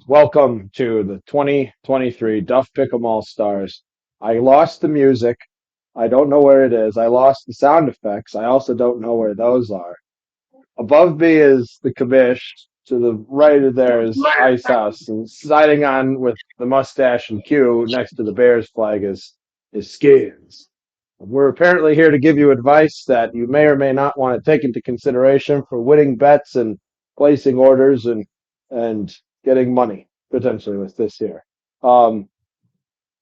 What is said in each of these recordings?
Welcome to the 2023 Duff Pickem All-Stars. I lost the music. I don't know where it is. I lost the sound effects. I also don't know where those are. Above me is the commish. To the right of there is Ice House. And siding on with the mustache and Q next to the Bears flag is Skins. We're apparently here to give you advice that you may or may not want to take into consideration for winning bets and placing orders and getting money potentially with this here. Um,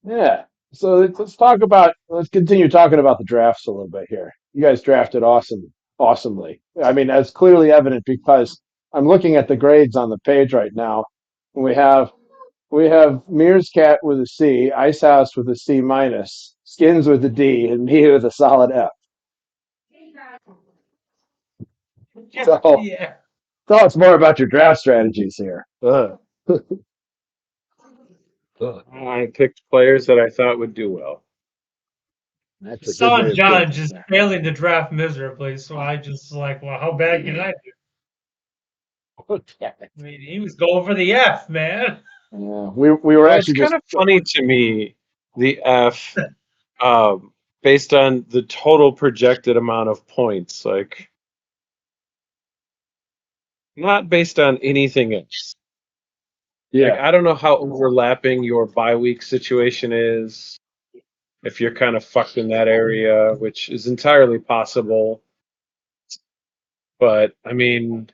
yeah. So let's continue talking about the drafts a little bit here. You guys drafted awesomely. I mean, that's clearly evident because I'm looking at the grades on the page right now. We have we have Mears Cat with a C, Ice House with a C minus, Skins with a D, and me with a solid F. So Yeah. tell us more about your draft strategies here. I picked players that I thought would do well. That's a good way Son of putting Judge it is there. failing the draft miserably, so I just like, well, how bad can I do? Okay. I mean, he was going for the F, man. Yeah, we were Well, it's actually kind just of funny to me, the F, um, based on the total projected amount of points, like not based on anything else. Like yeah. I don't know how overlapping your bye week situation is, if you're kind of fucked in that area, which is entirely possible. But I mean,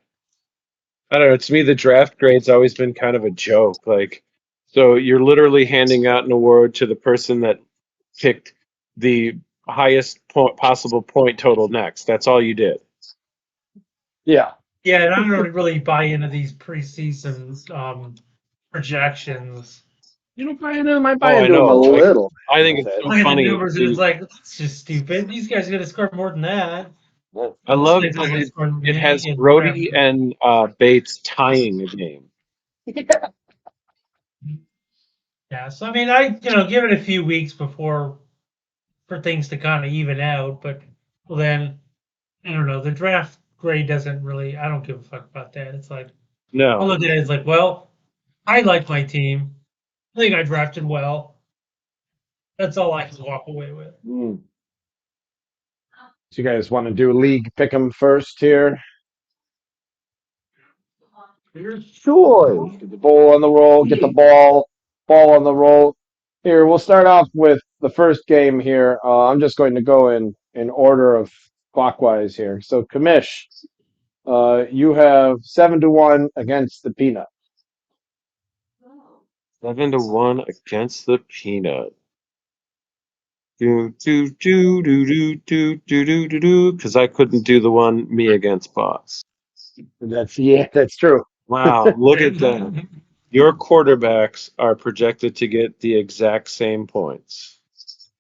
I don't know. To me, the draft grade's always been kind of a joke. Like, so you're literally handing out an award to the person that picked the highest possible point total next. That's all you did. Yeah. Yeah, and I don't really buy into these preseason projections. You don't buy into them. I buy Oh, I into them a know. Like, little I think it's bit. so Look at the funny. numbers, and it's like, that's just stupid. These guys are going to score more than that. I This love guy's not that going to score it has many and whatever. Brody and Bates tying a game. Yeah, so I mean, I give it a few weeks before for things to kind of even out, but well, then I don't know. The draft grade doesn't really. I don't give a fuck about that. It's like I No. look at it as like, well, I like my team. I think I drafted well. That's all I can walk away with. Mm. So you guys want to do league pick 'em first here? Sure. Get the ball on the roll. Get the ball on the roll. Here, we'll start off with the first game here. I'm just going to go in order of clockwise here. So, Kamish, you have 7-1 against the Peanut. 7-1 against the Peanut. Do do do do do do do do do do. Because I couldn't do the one me against Boss. That's true. Wow, look at that. Your quarterbacks are projected to get the exact same points. It's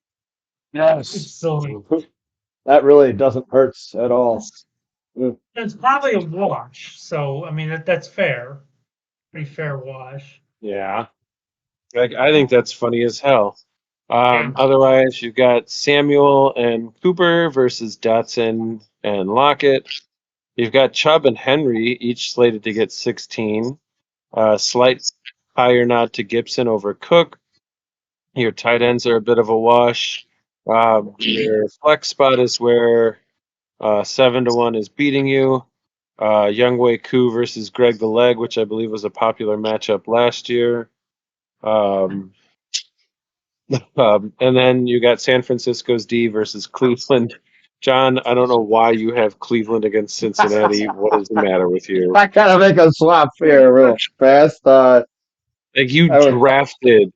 Yes. silly. That really doesn't hurt at all. Mm. It's probably a wash. So I mean, that's fair. Pretty fair wash. Yeah. Like, I think that's funny as hell. Yeah. Otherwise, you've got Samuel and Cooper versus Dotson and Lockett. You've got Chubb and Henry, each slated to get 16. Slight higher nod to Gibson over Cook. Your tight ends are a bit of a wash. Your flex spot is where 7-1 is beating you. Youngway Koo versus Greg the Leg, which I believe was a popular matchup last year. Um, and then you got San Francisco's D versus Cleveland. John, I don't know why you have Cleveland against Cincinnati. What is the matter with you? I kind of make a swap here real fast. Like, you I would drafted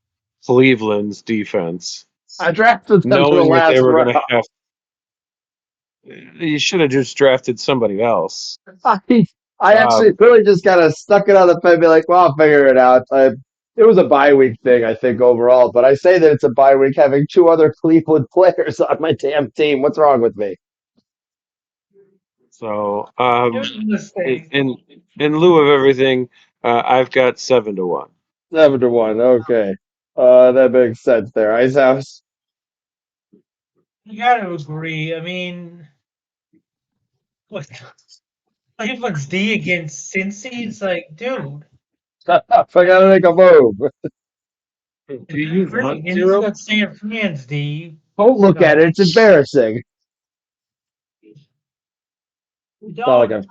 Cleveland's defense, I drafted them in the knowing that they last were going round. to have. You should have just drafted somebody else. I, I actually Um, really just kind of stuck it on the pen and be like, well, I'll figure it out. It was a bye week thing, I think, overall. But I say that it's a bye week having two other Cleveland players on my damn team. What's wrong with me? so, It was a in, mistake. in in lieu of everything, I've got 7-1. 7-1. Okay. That makes sense there. Ice House. You got to agree. I mean, what Cleveland's D against Cincy? It's like, dude. I gotta make a move. Do you use Great. Hunt And he's Zero? got San Fran's D. Don't look at it. It's embarrassing. You It's not like don't. I'm.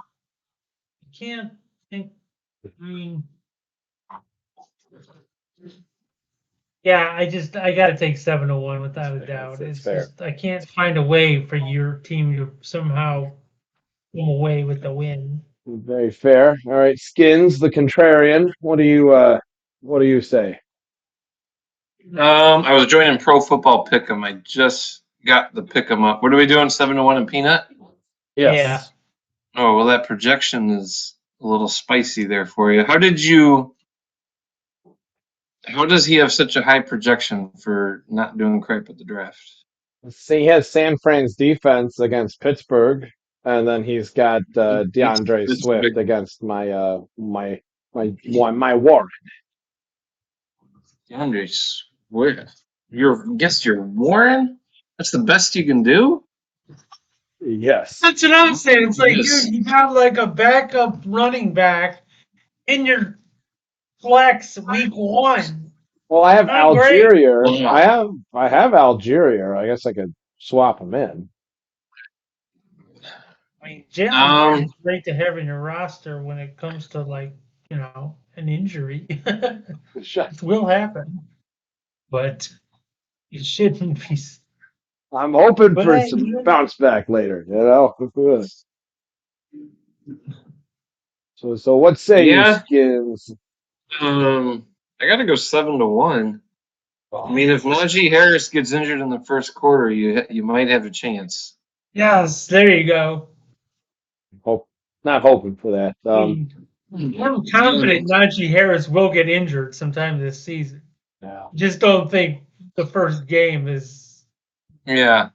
You can't think. I mean, yeah. I got to take 7-1 without a doubt. That's It's fair. just I can't find a way for your team to somehow come away with the win. Very fair. All right, Skins, the contrarian. What do you say? I was joining Pro Football Pick'em. I just got the Pick'em up. What are we doing? 7-1 and Peanut? Yeah. Yes. Oh, well, that projection is a little spicy there for you. How does he have such a high projection for not doing crap at the draft? See, he has San Fran's defense against Pittsburgh, and then he's got DeAndre It's Swift big. against my Warren. DeAndre Swift. You're Warren? That's the best you can do? Yes. That's what I'm saying. It's like, Yes. dude, you got like a backup running back in your flex week 1. Well, I have Not great. Algeria. Wow. I have Algeria. I guess I could swap him in. I mean, Jalen Um, is great to have in your roster when it comes to like, an injury. It will happen, but it shouldn't be. I'm hoping But for hey, some bounce back later, you know? So what say you, yeah. Skins? I gotta go 7-1. I mean, if Najee Harris gets injured in the first quarter, you might have a chance. yes, there you go. Hope not hoping for that. I'm confident Najee Harris will get injured sometime this season. Yeah. Just don't think the first game is. Yeah,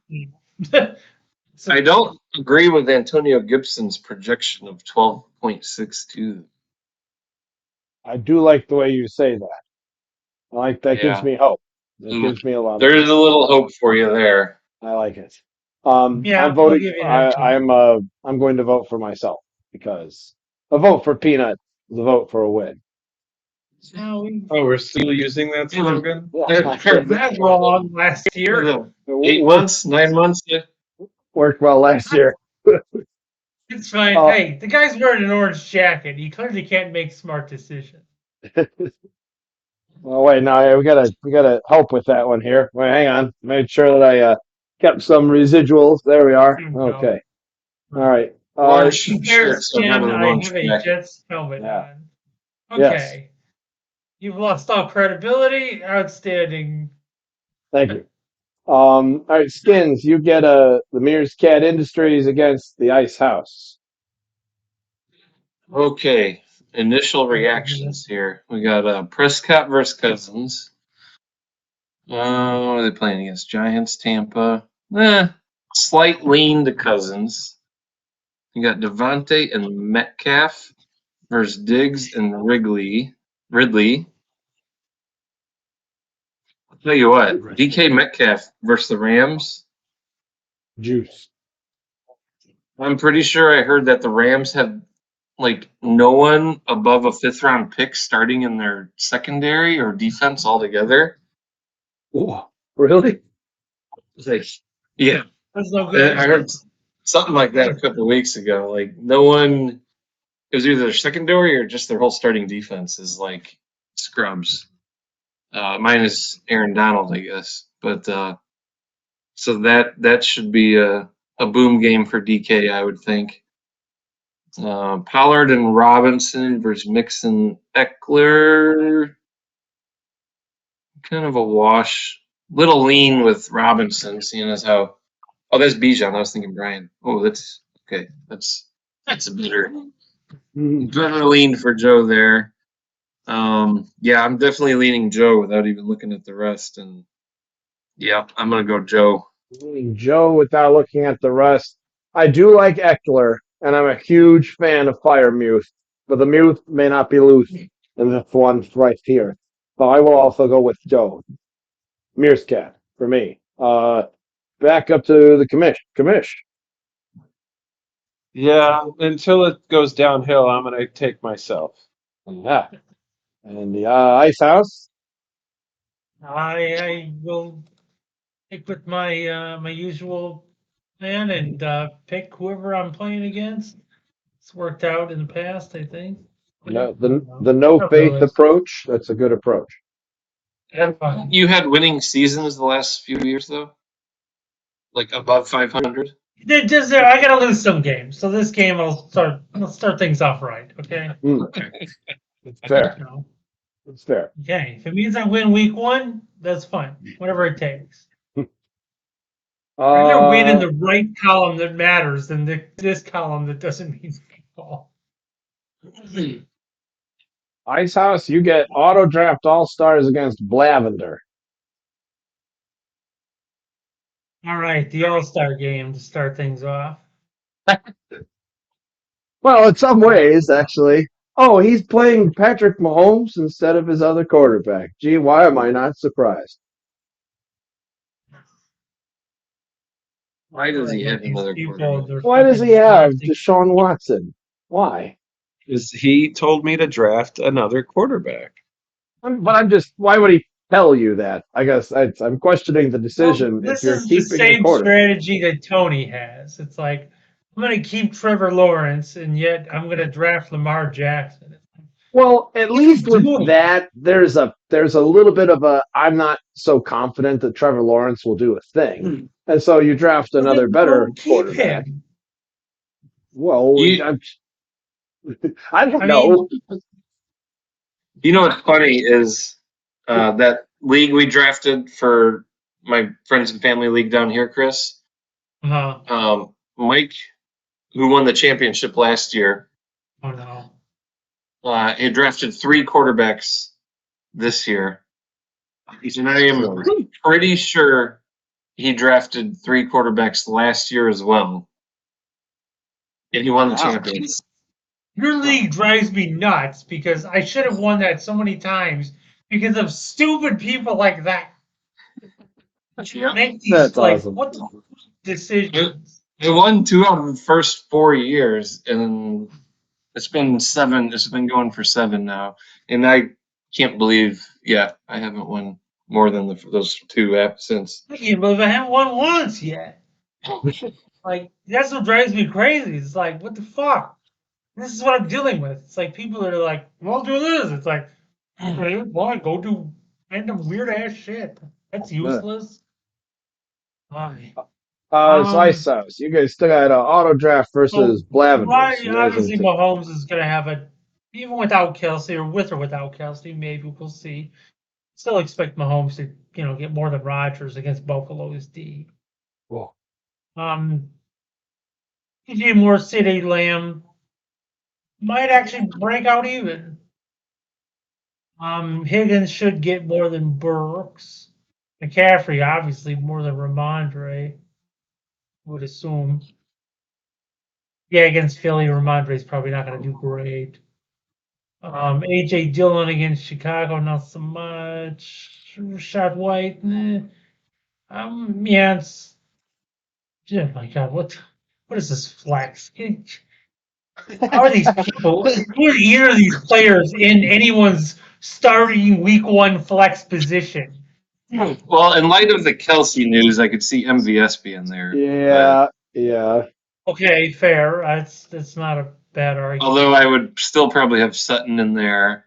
So, I don't agree with Antonio Gibson's projection of 12.62. I do like the way you say that. I like that gives Yeah, me hope. It gives me a lot of there's hope. a little hope for you there. I like it. yeah, I'm I'll voting. give you that too. I'm going to vote for myself because a vote for Peanut is a vote for a win. No, we Oh, we're still using that slogan? that wrong last year. 8 months, 9 months. Yeah. Worked well last year. It's fine. Uh, Hey, the guy's wearing an orange jacket. He clearly can't make smart decisions. well, wait, no, yeah, we gotta help with that one here. Wait, hang on. Made sure that I kept some residuals. There we are. There we go. Okay. All right. Orange Compare shirts are better skin. than I orange have a jacket. Jets helmet Yeah. on. Yes. Okay. You've lost all credibility. Outstanding. Thank you. All right, Skins, you get the Mears Cat Industries against the Ice House. Okay, initial reactions here. We got Prescott versus Cousins. What are they playing against? Giants, Tampa. Slight lean to Cousins. You got Devontae and Metcalf versus Diggs and Ridley. I'll tell you what, DK Metcalf versus the Rams. Juice. I'm pretty sure I heard that the Rams have like no one above a 5th-round pick starting in their secondary or defense altogether. Oh, really? It's like, yeah, That's no good. I heard something like that a couple of weeks ago. Like no one, it was either their secondary or just their whole starting defense is like scrubs. Minus Aaron Donald, I guess. But so that should be a boom game for DK, I would think. Pollard and Robinson versus Mixon Eckler. Kind of a wash. Little lean with Robinson, seeing as how. Oh, that's Bijan. I was thinking Brian. Oh, that's okay. That's a better lean for Joe there. Yeah, I'm definitely leaning Joe without even looking at the rest. And yeah, I'm gonna go Joe. Joe, without looking at the rest, I do like Eckler, and I'm a huge fan of Firemuth, but the Muth may not be loose in this one right here. So I will also go with Joe. Meerscat for me. Back up to the commish. Yeah, until it goes downhill, I'm going to take myself. Yeah. And the Ice House. I will stick with my usual plan and pick whoever I'm playing against. It's worked out in the past, I think. No, I don't know. the no Not faith really. approach. That's a good approach. You had winning seasons the last few years, though? Like above 500? I gotta lose some games, so this game I'll start things off right. Okay. It's fair. You know, It's fair. okay. If it means I win week 1, that's fine. Whatever it takes. I'd rather win in Uh, the right column that matters than this column that doesn't mean football. Ice House, you get auto draft all stars against Blavender. All right, the All-Star game to start things off. Well, in some ways, actually. Oh, he's playing Patrick Mahomes instead of his other quarterback. Gee, why am I not surprised? Why does he have These another people, quarterback? they're Why does he fucking have drafting. Deshaun Watson? Why? Is he told me to draft another quarterback? Why would he tell you that? I guess I'm questioning the Well, decision if this you're is the keeping a same quarterback. strategy that Tony has. It's like I'm going to keep Trevor Lawrence, and yet I'm going to draft Lamar Jackson. Well, at What are you least with doing? that, there's a little bit of a I'm not so confident that Trevor Lawrence will do a thing. And so you draft Well, another then better don't keep quarterback. him. Well, You, I don't I mean, know. you know what's funny is that league we drafted for my friends and family league down here, Chris. Mike, who won the championship last year, oh no. he drafted 3 quarterbacks this year. And I am pretty sure he drafted 3 quarterbacks last year as well. And he won the Wow. championship. Your league drives me nuts because I should have won that so many times because of stupid people like that. Make these That's like awesome. what the decisions. I won 2 out of the first 4 years, and it's been 7. It's been going for 7 now, and I can't believe, I haven't won more than those 2 apps since. I can't believe I haven't won once yet. Like that's what drives me crazy. It's like what the fuck. This is what I'm dealing with. It's like people are like, "Well, do this." It's like, okay, why go do random weird ass shit? That's useless. Why? It's Ice House. You guys still got auto draft So versus Blavenders. right, Amazing obviously team. Mahomes is gonna have a even without Kelsey or with or without Kelsey, maybe we'll see. Still expect Mahomes to, get more than Rodgers against Buffalo's D. Cool. DJ Moore, City Lamb might actually break out even. Higgins should get more than Burks. McCaffrey, obviously, more than Ramondre, would assume. Yeah, against Philly, Ramondre's probably not going to do great. AJ Dillon against Chicago, not so much. Rashad White, yeah, it's. Oh my God, what is this flex? How are these people? Who are either of these players in anyone's starting week 1 flex position? Well, in light of the Kelsey news, I could see MVS being there. Yeah, yeah. Okay, fair. That's not a bad argument. Although I would still probably have Sutton in there.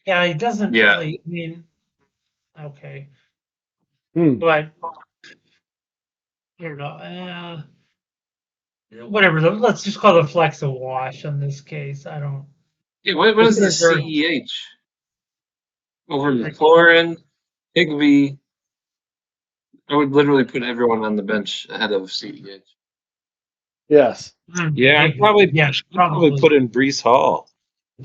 Yeah, he doesn't Yeah. really. I mean, okay, Hmm. but I don't know. Whatever. Let's just call the flex a wash in this case. I don't. Yeah, what is the Consider- CEH? Over McLaurin, Higby. I would literally put everyone on the bench ahead of CEH. Yes. Yeah, I'd probably put in Brees Hall.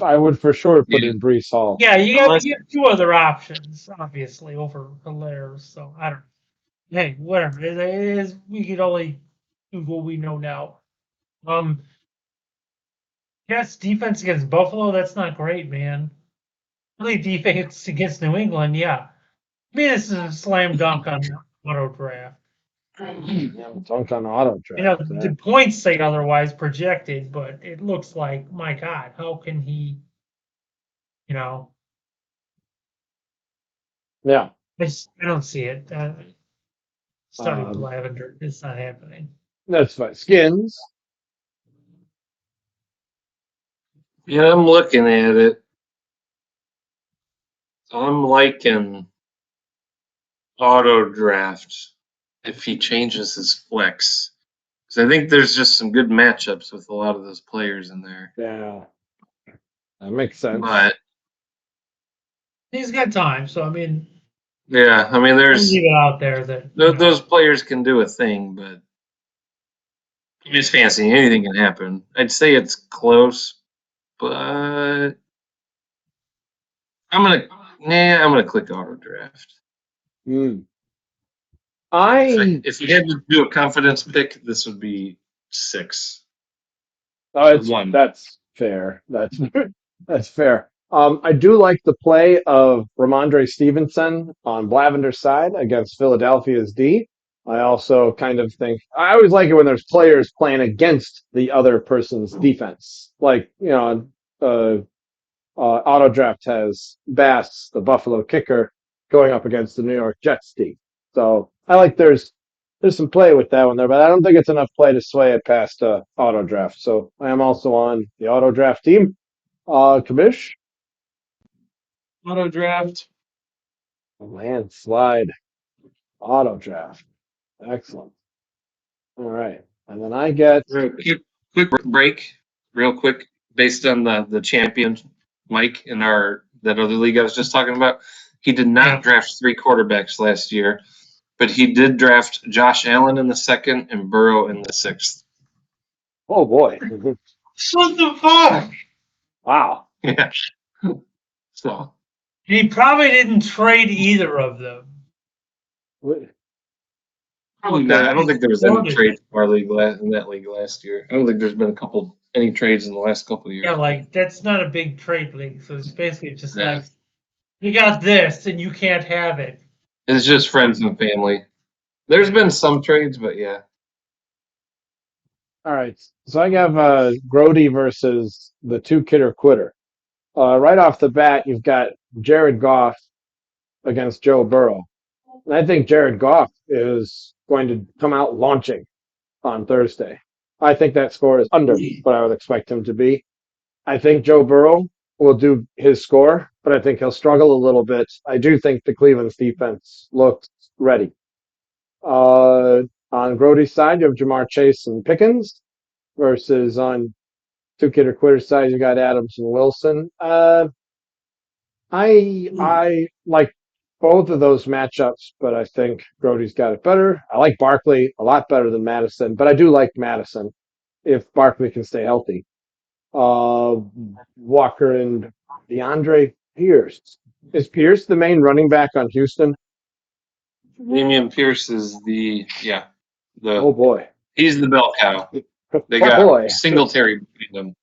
I would for sure put Yeah. in Brees Hall. Yeah, you Unless- have 2 other options, obviously, over Hilaire. So I don't. Hey, whatever it is, we could only do what we know now. Yes, defense against Buffalo, that's not great, man. Really, defense against New England, yeah. I mean, this is a slam dunk on auto draft. Yeah, dunk on auto You know, draft. the points say otherwise projected, but it looks like, my God, how can he? You know, Yeah. I don't see it. Starting Um, Lavender, it's not happening. that's fine. Skins. Yeah, I'm looking at it. I'm liking auto draft if he changes his flex. Because I think there's just some good matchups with a lot of those players in there. Yeah. That makes sense. But He's got time, so I mean, yeah, I mean, I'll there's leave it out there that you know, those players can do a thing, but I mean, it's fancy. Anything can happen. I'd say it's close, but I'm gonna click auto draft. Hmm. I If we had to do a confidence pick, this would be 6. it's One. that's fair. That's that's fair. I do like the play of Ramondre Stevenson on Blavender's side against Philadelphia's D. I also kind of think I always like it when there's players playing against the other person's defense. Like, auto draft has Bass, the Buffalo kicker, going up against the New York Jets team. So I like there's some play with that one there, but I don't think it's enough play to sway it past auto draft. So I am also on the auto draft team. Kamish, Auto draft. landslide auto draft. Excellent. All right. And then I get Quick break, real quick, based on the champion Mike in that other league I was just talking about. He did not yeah. draft 3 quarterbacks last year, but he did draft Josh Allen in the 2nd and Burrow in the 6th. oh boy. What the fuck? Wow. Yeah. So He probably didn't trade either of them. probably not. I don't think there was any trades in our league in that league last year. I don't think there's been any trades in the last couple of years. Yeah, like that's not a big trade league, so it's basically just Yeah. like you got this and you can't have it. It's just friends and family. There's been some trades, but yeah. All right. So I have Grody versus the two kidder quitter. Right off the bat, you've got Jared Goff against Joe Burrow. And I think Jared Goff is going to come out launching on Thursday. I think that score is under what I would expect him to be. I think Joe Burrow will do his score, but I think he'll struggle a little bit. I do think the Cleveland's defense looks ready. On Grody's side, you have Jamar Chase and Pickens versus on two kidder quitter side, you got Adams and Wilson. I like both of those matchups, but I think Grody's got it better. I like Barkley a lot better than Madison, but I do like Madison if Barkley can stay healthy. Walker and DeAndre Pierce. Is Pierce the main running back on Houston? Damian Pierce is Oh boy. he's the bell cow. They Oh got boy. Singletary beating them.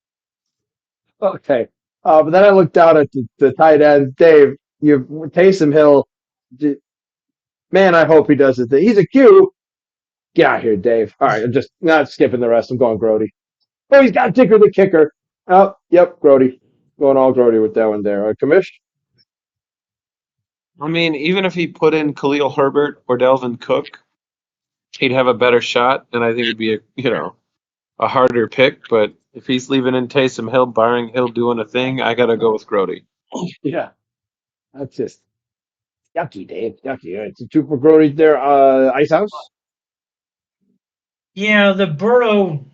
Okay. But then I looked down at the tight end. Dave, Taysom Hill. Man, I hope he does it. He's a Q. Get out here, Dave. All right, I'm just not skipping the rest. I'm going Grody. Oh, he's got Dicker the kicker. Oh, yep, Grody. Going all Grody with that one there. Commish? I mean, even if he put in Khalil Herbert or Delvin Cook, he'd have a better shot, and I think it'd be a harder pick. But if he's leaving in Taysom Hill, barring Hill doing a thing, I gotta go with Grody. Yeah. That's just yucky, Dave. Yucky. It's a two for Grody there. Ice House? Yeah, the Burrow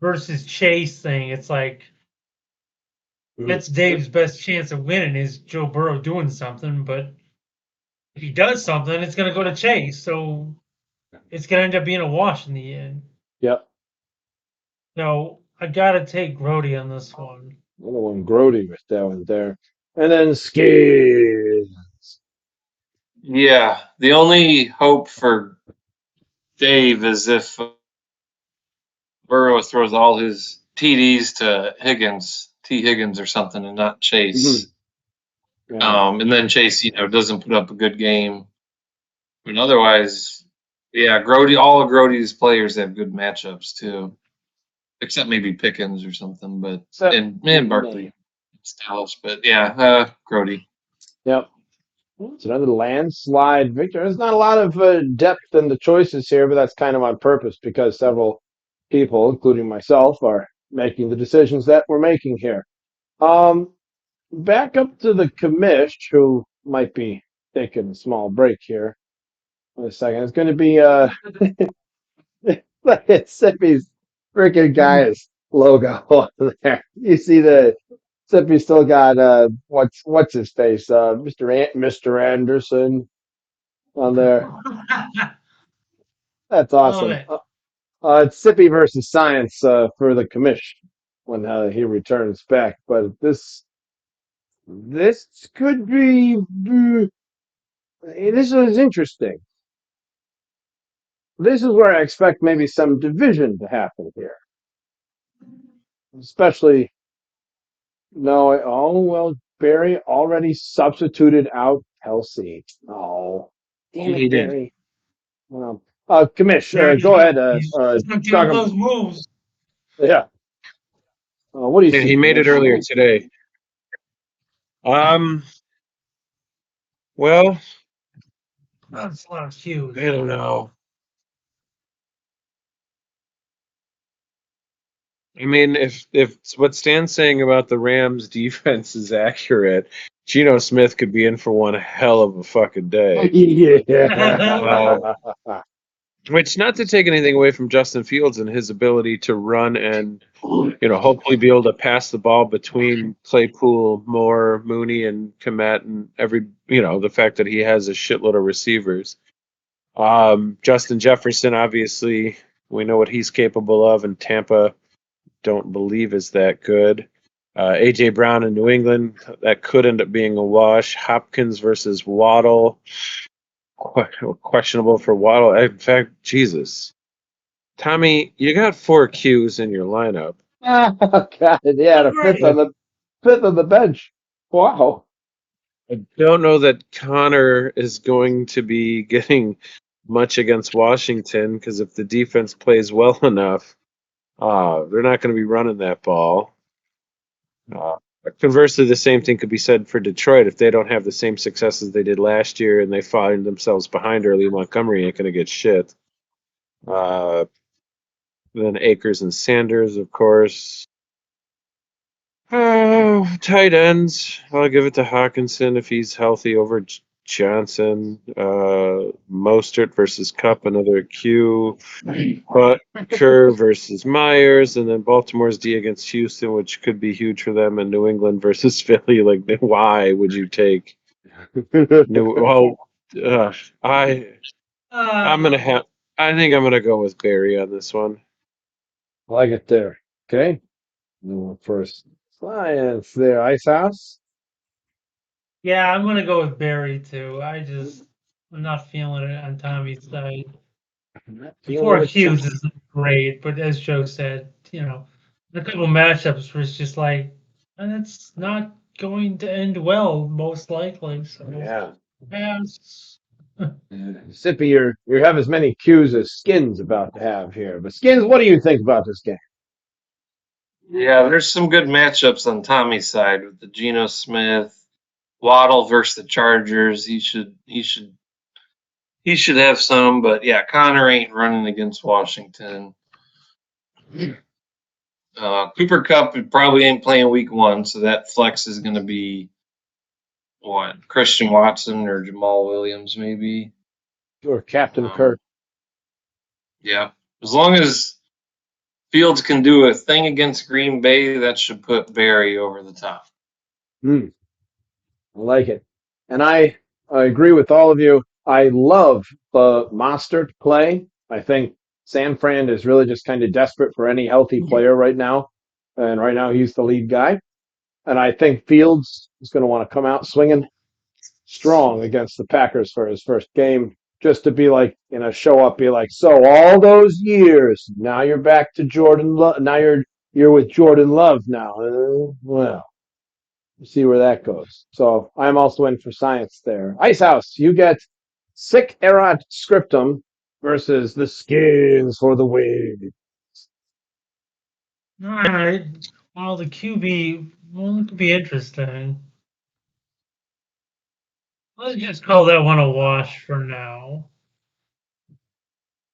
versus Chase thing, it's like that's Dave's best chance of winning is Joe Burrow doing something, but if he does something, it's gonna go to Chase, so it's gonna end up being a wash in the end. Yep. So I gotta take Grody on this one. Another one, Grody with that one there. And then Skins. Yeah, the only hope for Dave is if Burrow throws all his TDs to T. Higgins or something, and not Chase. Yeah. And then Chase, doesn't put up a good game. But otherwise, yeah, all of Grody's players have good matchups too, except maybe Pickens or something. But Except- and Barkley established. But yeah, Grody. Yep. It's another landslide victory. There's not a lot of depth in the choices here, but that's kind of on purpose because several people, including myself, are making the decisions that we're making here. Back up to the commish, who might be taking a small break here in a second. It's going to be it's Sippy's freaking guy's logo on there. You see the Sippy still got what's his face Mr. Anderson on there. That's Oh, awesome. man. It's Sippy versus Science for the commish when he returns back. But this could be this is interesting. This is where I expect maybe some division to happen here, especially no. Oh well, Barry already substituted out Kelsey. Oh, damn He it, did. Barry. Well, Commish, Yeah, go ahead. he's not Talk doing those moves. yeah. What do you Yeah, see, he made it Commish? earlier today. Well, That's a lot of cues. I don't know. I mean, if what Stan's saying about the Rams defense is accurate, Geno Smith could be in for one hell of a fucking day. Yeah. Which, not to take anything away from Justin Fields and his ability to run and, hopefully be able to pass the ball between Claypool, Moore, Mooney, and Komet, and the fact that he has a shitload of receivers. Justin Jefferson, obviously, we know what he's capable of, and Tampa don't believe is that good. A.J. Brown in New England, that could end up being a wash. Hopkins versus Waddle, questionable for Waddle. In fact, Jesus. Tommy, you got 4 Qs in your lineup. Oh God, yeah, Oh, the great. fifth on the bench. Wow. I don't know that Connor is going to be getting much against Washington because if the defense plays well enough, they're not going to be running that ball. Conversely, the same thing could be said for Detroit. If they don't have the same success as they did last year and they find themselves behind early, Montgomery ain't going to get shit. Then Akers and Sanders, of course. Oh, tight ends. I'll give it to Hawkinson if he's healthy over Johnson. Mostert versus Cup, another Q. Butker versus Myers, and then Baltimore's D against Houston, which could be huge for them, and New England versus Philly. Like, why would you take New? Well, I I'm gonna have. I think I'm gonna go with Barry on this one. I like it there. Okay. First Science there, Ice House. Yeah, I'm gonna go with Barry too. I'm not feeling it on Tommy's side. The Feeling four it. Qs isn't great, but as Joe said, a couple matchups where it's just like, and it's not going to end well, most likely. So, Yeah. pass. Sippy, you have as many cues as Skin's about to have here. But Skins, what do you think about this game? Yeah, there's some good matchups on Tommy's side with the Geno Smith, Waddle versus the Chargers. He should have some, but yeah, Connor ain't running against Washington. Cooper Cup probably ain't playing week 1, so that flex is going to be what, Christian Watson or Jamal Williams maybe. Or Captain Um, Kirk. yeah, as long as Fields can do a thing against Green Bay, that should put Barry over the top. I like it. And I agree with all of you. I love the Mostert play. I think San Fran is really just kind of desperate for any healthy player right now. And right now he's the lead guy. And I think Fields is going to want to come out swinging strong against the Packers for his first game, just to be like, show up, be like, so all those years, now you're back to Jordan Love. Now you're with Jordan Love now. Well, see where that goes. So I'm also in for Science there. Ice House, you get Sick Erat Scriptum versus the Skins for the win. All right. Well, the QB, well, it could be interesting. Let's just call that one a wash for now.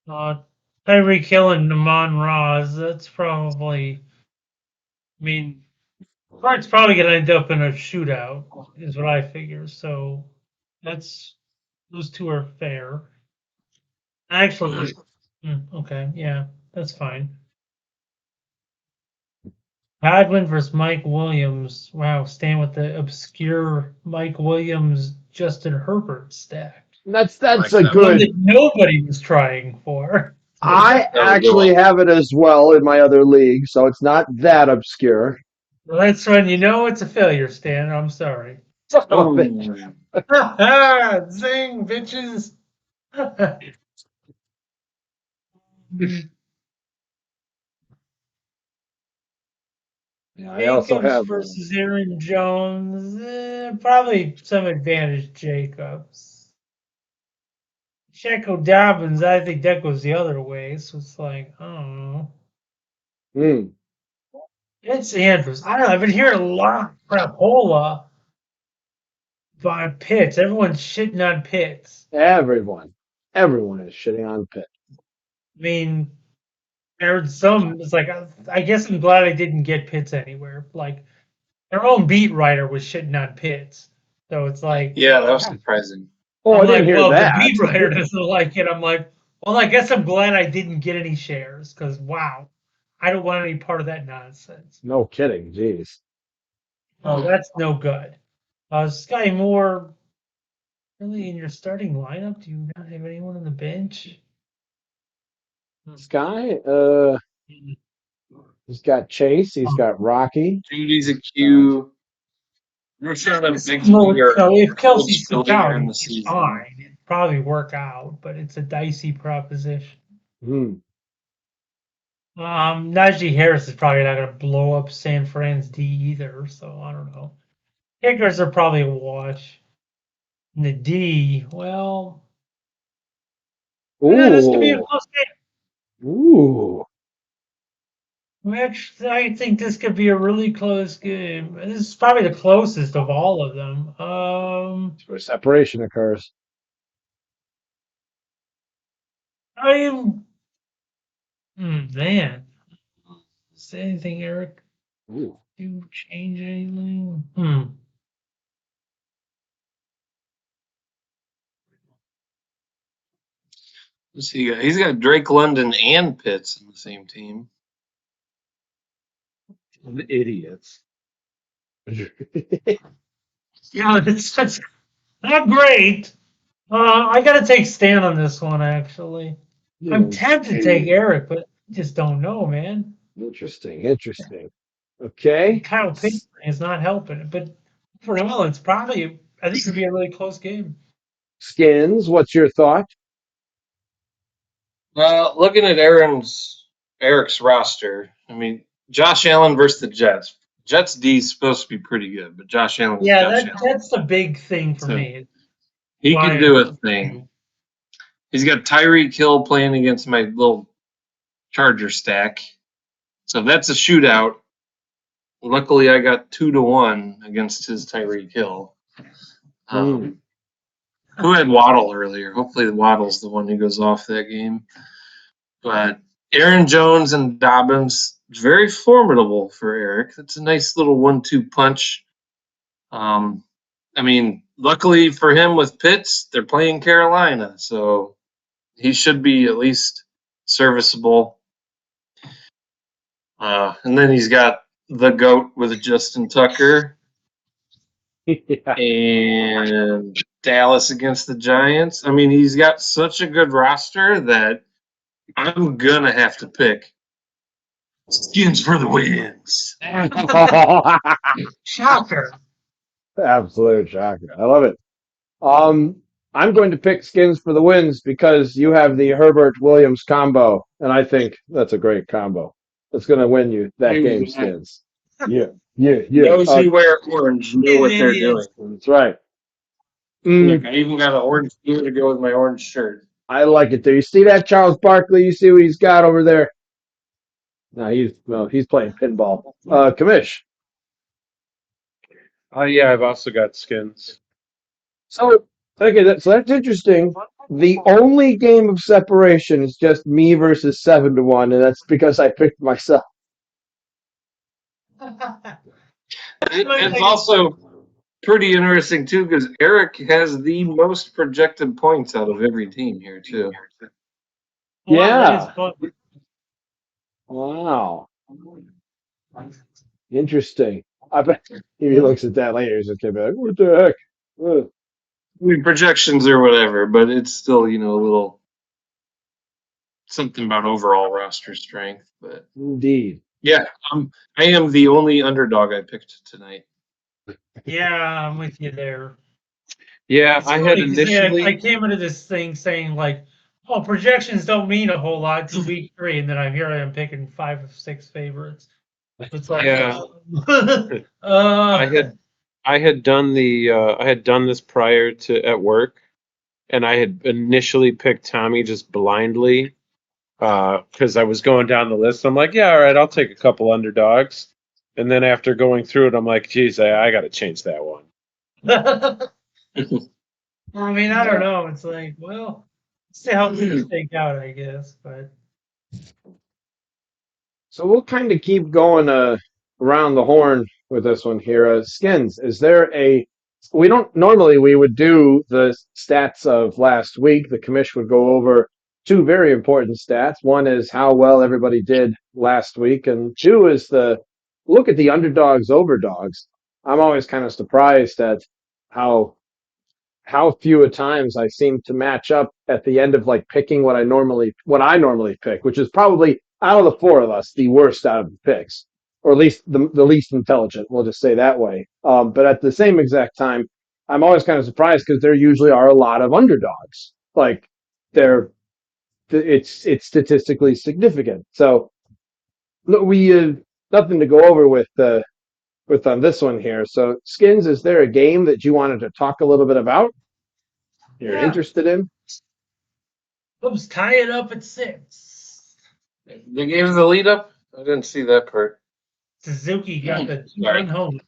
Tyreek Hill and Namon Roz, that's probably, I mean, Clark's probably going to end up in a shootout, is what I figure. So that's, those two are fair. Actually, okay, yeah, that's fine. Godwin versus Mike Williams. Wow, staying with the obscure Mike Williams, Justin Herbert stack. That's Like a that The one good. that nobody was trying for. I That was a good actually one. have it as well in my other league, so it's not that obscure. Well, that's when you know it's a failure, Stan. I'm sorry. Oh, Zing, bitches. Yeah, I also Jacobs have. versus Aaron Jones. Probably some advantage, Jacobs. Checo Dobbins, I think that goes the other way. So it's like, I don't know. Hmm, It's Andrews. I don't know. I've been hearing a lot of crapola by Pitts. Everyone's shitting on Pitts. everyone is shitting on Pitt. I mean, there's some. It's like I guess I'm glad I didn't get Pitts anywhere. Like their own beat writer was shitting on Pitts, so it's like yeah, that was surprising. Oh, I'm I didn't like, hear well, if the that. beat writer doesn't like it, I'm like, well, I guess I'm glad I didn't get any shares because wow, I don't want any part of that nonsense. No kidding. Jeez. Oh, that's no good. Sky Moore, really in your starting lineup? Do you not have anyone on the bench? Sky, he's got Chase. He's Um, got Rocky. Judy's a Q. Roshan and Well, Bigsby are if cold Kelsey's earlier out, in the he's season. fine. It'd probably work out, but it's a dicey proposition. Hmm. Najee Harris is probably not going to blow up San Fran's D either, so I don't know. Kickers are probably a wash. And the D, well, this could be a Ooh. close game. Ooh. Actually, I think this could be a really close game. This is probably the closest of all of them. Where separation occurs. I am. Man, is there anything, Eric? Ooh. Do you change anything? Let's see, he's got Drake London and Pitts in the same team. Idiots. Yeah, that's not great. I got to take Stan on this one, actually. I'm tempted to take Eric, but I just don't know, man. Interesting. Okay. Kyle Pitts is not helping it, but for now, it's probably, I think it'd be a really close game. Skins, what's your thought? Looking at Eric's roster, I mean, Josh Allen versus the Jets. Jets D is supposed to be pretty good, but Josh Allen is Yeah, Josh Allen. that's the big thing for So me. he Why could do a thing. He's got Tyreek Hill playing against my little Charger stack. So that's a shootout. Luckily, I got 2-1 against his Tyreek Hill. Who had Waddle earlier? Hopefully, the Waddle's the one who goes off that game. But Aaron Jones and Dobbins, very formidable for Eric. That's a nice little 1-2 punch. I mean, luckily for him with Pitts, they're playing Carolina, so he should be at least serviceable. And then he's got the GOAT with Justin Tucker Yeah. and Dallas against the Giants. I mean, he's got such a good roster that I'm going to have to pick Skins for the wins. Shocker. Absolute shocker. I love it. I'm going to pick Skins for the wins because you have the Herbert Williams combo, and I think that's a great combo. It's going to win you that game, Skins. Yeah. Those who wear orange know what they're doing. That's right. Look, I even got an orange gear to go with my orange shirt. I like it. Do you see that, Charles Barkley? You see what he's got over there? No, he's playing pinball. Kamish. Yeah, I've also got skins. So okay, so that's interesting. The only game of separation is just me versus 7-1, and that's because I picked myself. It's also pretty interesting too because Eric has the most projected points out of every team here too. Wow, that is Yeah. fun. Wow. Interesting. I bet if he looks at that later, he's just gonna be like, "What the heck?" Ugh. I mean, projections or whatever, but it's still a little something about overall roster strength. But Indeed. yeah, I am the only underdog I picked tonight. Yeah, I'm with you there. Yeah, It's I had funny 'cause, yeah, I initially. came into this thing saying like, "Oh, projections don't mean a whole lot to week 3," and then I am picking 5 of 6 favorites. It's like, Yeah, I uh, had I had done this prior to at work, and I had initially picked Tommy just blindly because I was going down the list. I'm like, yeah, all right, I'll take a couple underdogs, and then after going through it, I'm like, geez, I got to change that one. I mean, I don't know. It's like, well, see how things shake out, I guess. But So we'll kind of keep going around the horn with this one here. Skins, is there a we don't normally we would do the stats of last week. The commission would go over two very important stats. One is how well everybody did last week, and two is the look at the underdogs overdogs. I'm always kind of surprised at how how few at times I seem to match up at the end of like picking what I normally pick, which is probably out of the four of us the worst out of the picks, or at least the least intelligent. We'll just say that way. But at the same exact time, I'm always kind of surprised because there usually are a lot of underdogs. Like they're it's statistically significant. So we nothing to go over with on this one here. So Skins, is there a game that you wanted to talk a little bit about? You're yeah, interested in? let's tie it up at 6. They gave the lead up. I didn't see that part. Suzuki got the Sorry. 2-run home.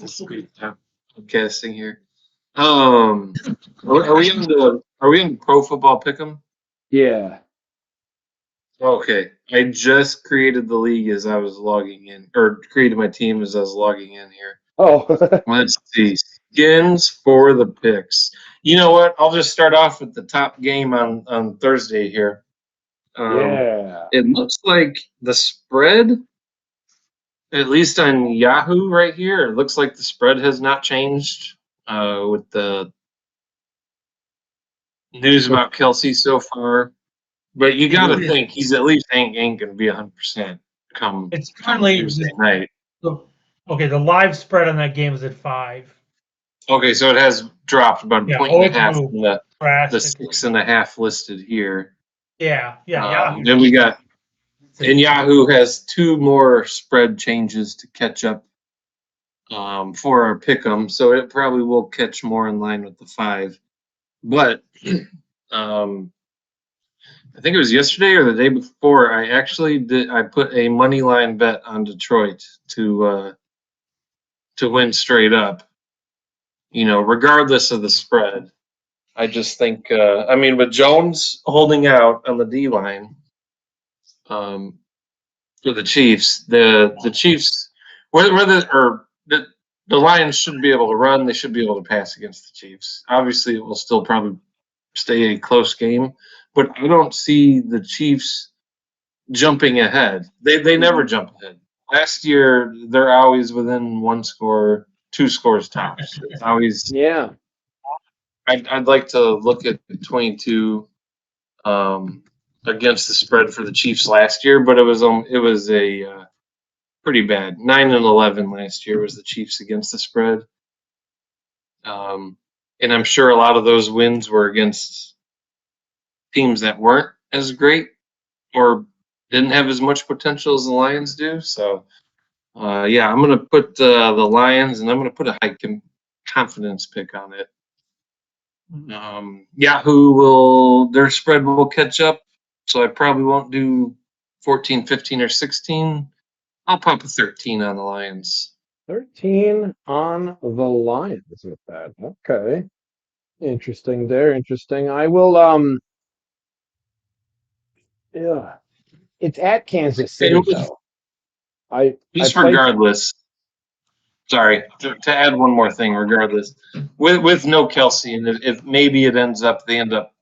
I'm casting here. Are we in pro football pick'em? Yeah. Okay, I just created the league as I was logging in, or created my team as I was logging in here. Oh, Let's see. Skins for the picks. You know what? I'll just start off with the top game on Thursday here. yeah. It looks like the spread, at least on Yahoo right here, it looks like the spread has not changed with the news about Kelsey so far. But you got to think he's at least ain't going to be 100% come It's currently Tuesday night. okay. The live spread on that game is at 5. Okay, so it has dropped about a Yeah, point oh, and a it's half moved from the drastically. 6.5 listed here. Yeah, Yahoo. Then we got, and Yahoo has two more spread changes to catch up for our pick'em, so it probably will catch more in line with the 5. But um, I think it was yesterday or the day before. I actually did. I put a money line bet on Detroit to win straight up. Regardless of the spread. I just think. I mean, with Jones holding out on the D line um, for the Chiefs, the Chiefs, whether or the Lions should be able to run, they should be able to pass against the Chiefs. Obviously, it will still probably stay a close game, but I don't see the Chiefs jumping ahead. They never jump ahead. Last year, they're always within one score, two scores tops. It's always. Yeah. I'd like to look at the 22 against the spread for the Chiefs last year, but it was a pretty bad 9-11 last year was the Chiefs against the spread, and I'm sure a lot of those wins were against teams that weren't as great or didn't have as much potential as the Lions do. So yeah, I'm gonna put the Lions, and I'm gonna put a high confidence pick on it. Yahoo their spread will catch up, so I probably won't do 14, 15, or 16. I'll pop a 13 on the Lions. 13 on the Lions with that. Okay. Interesting there. Interesting. I will, yeah. It's at Kansas City, And though. I just played. regardless, sorry, to add one more thing, regardless, with no Kelsey, and if maybe they end up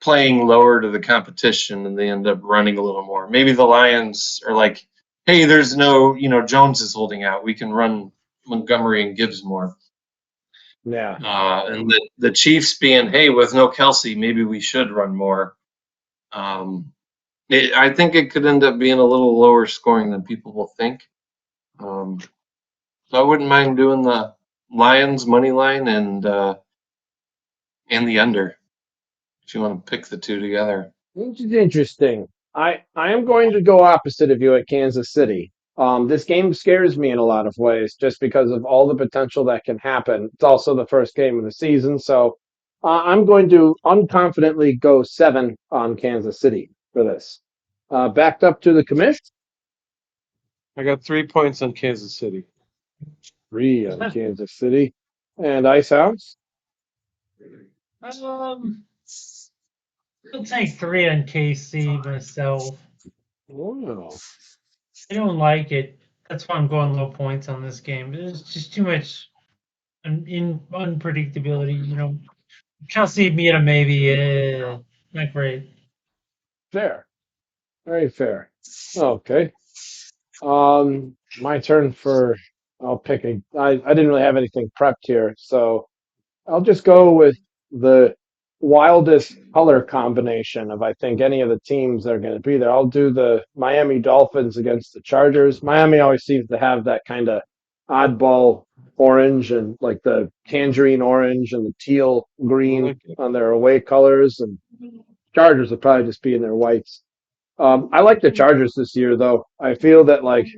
playing lower to the competition and they end up running a little more. Maybe the Lions are like, hey, there's no, Jones is holding out. We can run Montgomery and Gibbs more. Yeah. And the Chiefs being, hey, with no Kelsey, maybe we should run more. I think it could end up being a little lower scoring than people will think. So I wouldn't mind doing the Lions money line and the under if you want to pick the two together. Which is interesting. I am going to go opposite of you at Kansas City. This game scares me in a lot of ways just because of all the potential that can happen. It's also the first game of the season, so I'm going to unconfidently go 7 on Kansas City for this. Backed up to the commission, I got 3 points on Kansas City. 3 on Kansas City. And Ice House, I'll take 3 on KC myself. wow. I don't like it. That's why I'm going low points on this game. There's just too much unpredictability. Chelsea beat a maybe. Not great. Fair. Very fair. Okay. My turn for. I'll pick a. I didn't really have anything prepped here, so I'll just go with the wildest color combination of I think any of the teams that are going to be there. I'll do the Miami Dolphins against the Chargers. Miami always seems to have that kind of oddball orange and like the tangerine orange and the teal green on their away colors, and Chargers will probably just be in their whites. I like the Chargers this year, though. I feel that, like,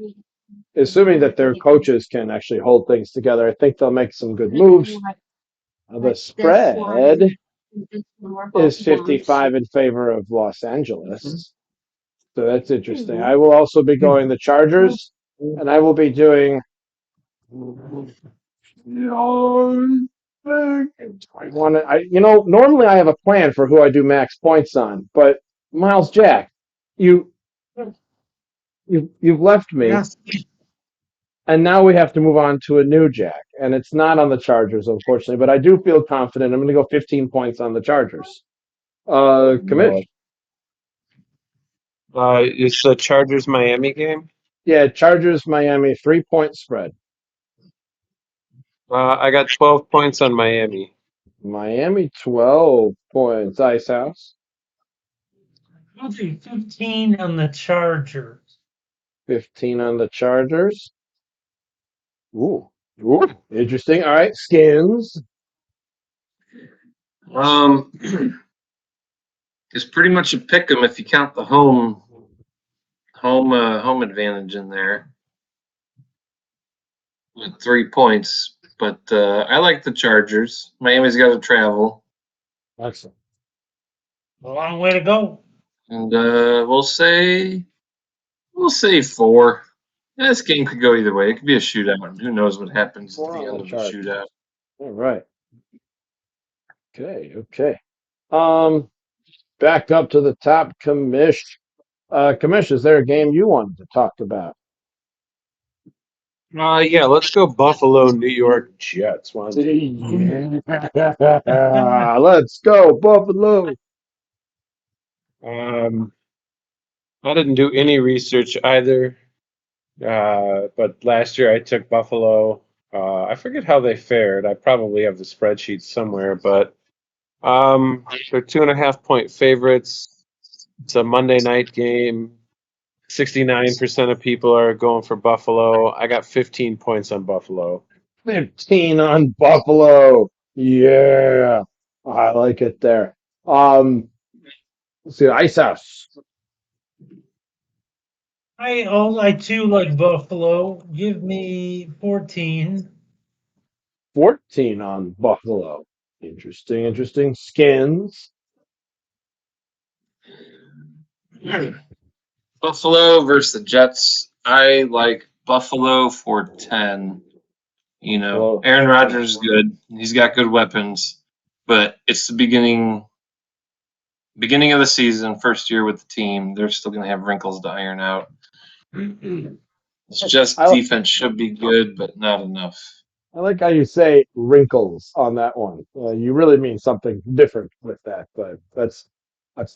assuming that their coaches can actually hold things together, I think they'll make some good moves. The spread is 55 in favor of Los Angeles. So that's interesting. I will also be going the Chargers, and I will be doing. Normally I have a plan for who I do max points on, but Miles Jack, you you've left me. Yes. And now we have to move on to a new Jack. And it's not on the Chargers, unfortunately, but I do feel confident. I'm going to go 15 points on the Chargers. Commish. It's the Chargers Miami game. Yeah, Chargers, Miami, 3-point spread. I got 12 points on Miami. Miami, 12 points. Ice House, I'll do 15 on the Chargers. 15 on the Chargers. Ooh, interesting. All right, Skins. It's pretty much a pick 'em if you count the home advantage in there with 3 points. But I like the Chargers. Miami's got to travel, Excellent. A long way to go. and we'll say 4. This game could go either way. It could be a shootout, and who knows what happens at 4 the on end the of the Chargers. shootout. All right. Okay. Back up to the top, Commish. Commish, is there a game you wanted to talk about? Yeah, let's go Buffalo, New York Jets. Let's go, Buffalo. I didn't do any research either, but last year I took Buffalo. I forget how they fared. I probably have the spreadsheet somewhere, but they're 2.5-point favorites. It's a Monday night game. 69% of people are going for Buffalo. I got 15 points on Buffalo. 15 on Buffalo. Yeah. I like it there. Let's see, Ice House. I too like Buffalo. Give me 14. 14 on Buffalo. Interesting. Skins. Buffalo versus the Jets. I like Buffalo for 10. Buffalo. Aaron Rodgers is good. He's got good weapons, but it's the beginning of the season, first year with the team. They're still going to have wrinkles to iron out. It's just I, defense should be good, but not enough. I like how you say wrinkles on that one. You really mean something different with that, but that's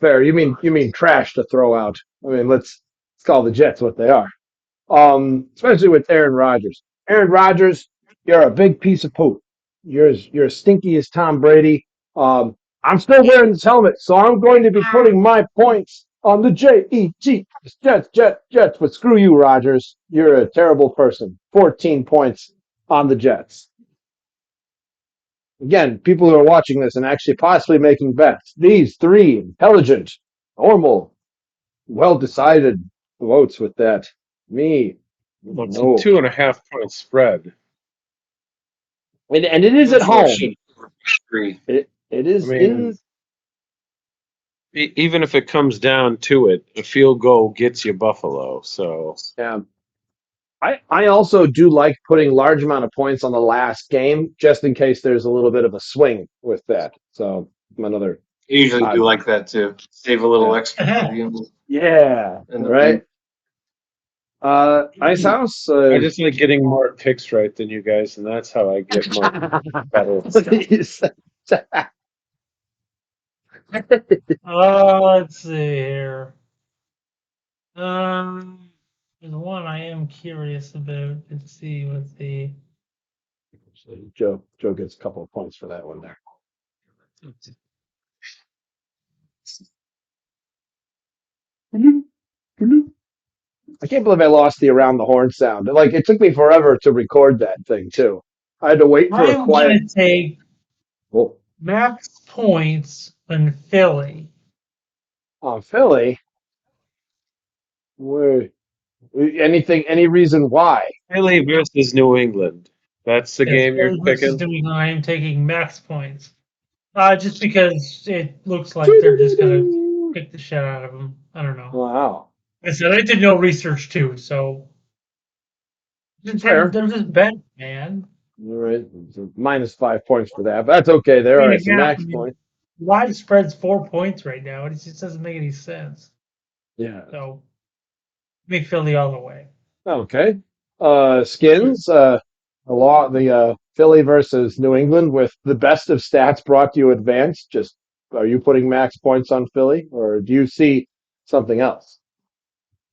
fair. You mean trash to throw out. I mean, let's call the Jets what they are. Especially with Aaron Rodgers. Aaron Rodgers, you're a big piece of poop. You're as stinky as Tom Brady. I'm still wearing this helmet, so I'm going to be putting my points on the Jets, Jets. But screw you, Rodgers. You're a terrible person. 14 points on the Jets. Again, people who are watching this and actually possibly making bets. These three intelligent, normal, well decided votes with that. Me, Well, it's a no. 2.5 point spread. And it is at Buffalo home. should agree. It I is mean, in. even if it comes down to it, a field goal gets you Buffalo. So Yeah. I also do like putting large amount of points on the last game just in case there's a little bit of a swing with that. So another I usually odd. do like that too. Save a little Yeah. extra for the Yeah. end of Right. the Ice House. I just like getting more picks right than you guys, and that's how I get more better Please. Let's see here. There's one I am curious about. Let's see what the. Joe gets a couple of points for that one there. I can't believe I lost the around the horn sound. Like it took me forever to record that thing too. I had to wait for a I'm quiet. gonna take Oh, max points in Philly. on Philly. Where any reason why? Philly versus New England. That's the Yes, game you're Philly versus picking. New England. I am taking max points. Just because it looks like they're just gonna kick the shit out of them. I don't know. Wow. I said I did no research too, so Fair. they're just bad, man. All right. So -5 points for that. But that's okay. I There mean, are some again, max points. widespread's 4 points right now. It just doesn't make any sense. Yeah. So, me Philly all the way. Okay. Skins. The Philly versus New England with the best of stats brought to you advanced. Just are you putting max points on Philly, or do you see something else?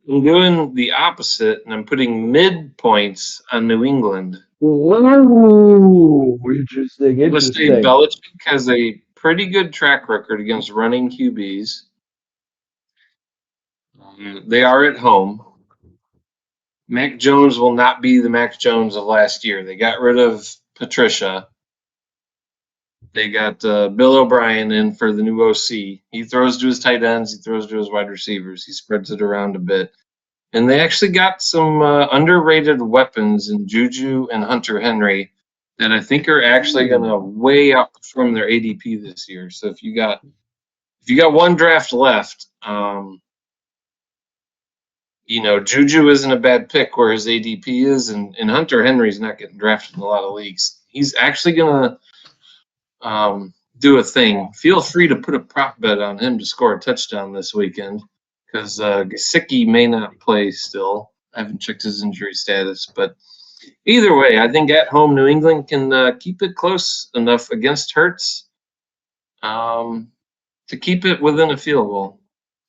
I'm doing the opposite, and I'm putting mid points on New England. Ooh, interesting. I'm going to say Interesting. Belichick has a pretty good track record against running QBs. They are at home. Mac Jones will not be the Mac Jones of last year. They got rid of Patricia. They got Bill O'Brien in for the new OC. He throws to his tight ends. He throws to his wide receivers. He spreads it around a bit. And they actually got some underrated weapons in Juju and Hunter Henry that I think are actually going to way outperform their ADP this year. So if you got one draft left, Juju isn't a bad pick where his ADP is, and Hunter Henry's not getting drafted in a lot of leagues. He's actually going to do a thing. Feel free to put a prop bet on him to score a touchdown this weekend because Gesicki may not play still. I haven't checked his injury status, but either way, I think at home New England can keep it close enough against Hurts to keep it within a field goal.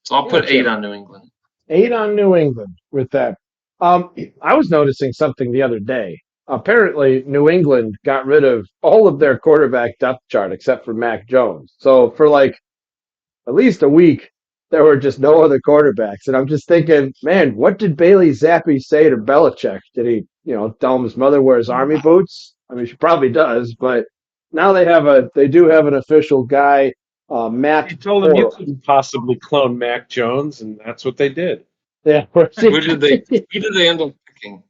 So I'll put 8 on New England. 8 on New England with that. I was noticing something the other day. Apparently, New England got rid of all of their quarterback depth chart except for Mac Jones. So for like at least a week, there were just no other quarterbacks. And I'm just thinking, man, what did Bailey Zappi say to Belichick? Did he, tell him his mother wears army boots? I mean, she probably does, but now they do have an official guy, Matt You told them you Porter. couldn't possibly clone Mac Jones, and that's what they did. Yeah, Who did they end up picking?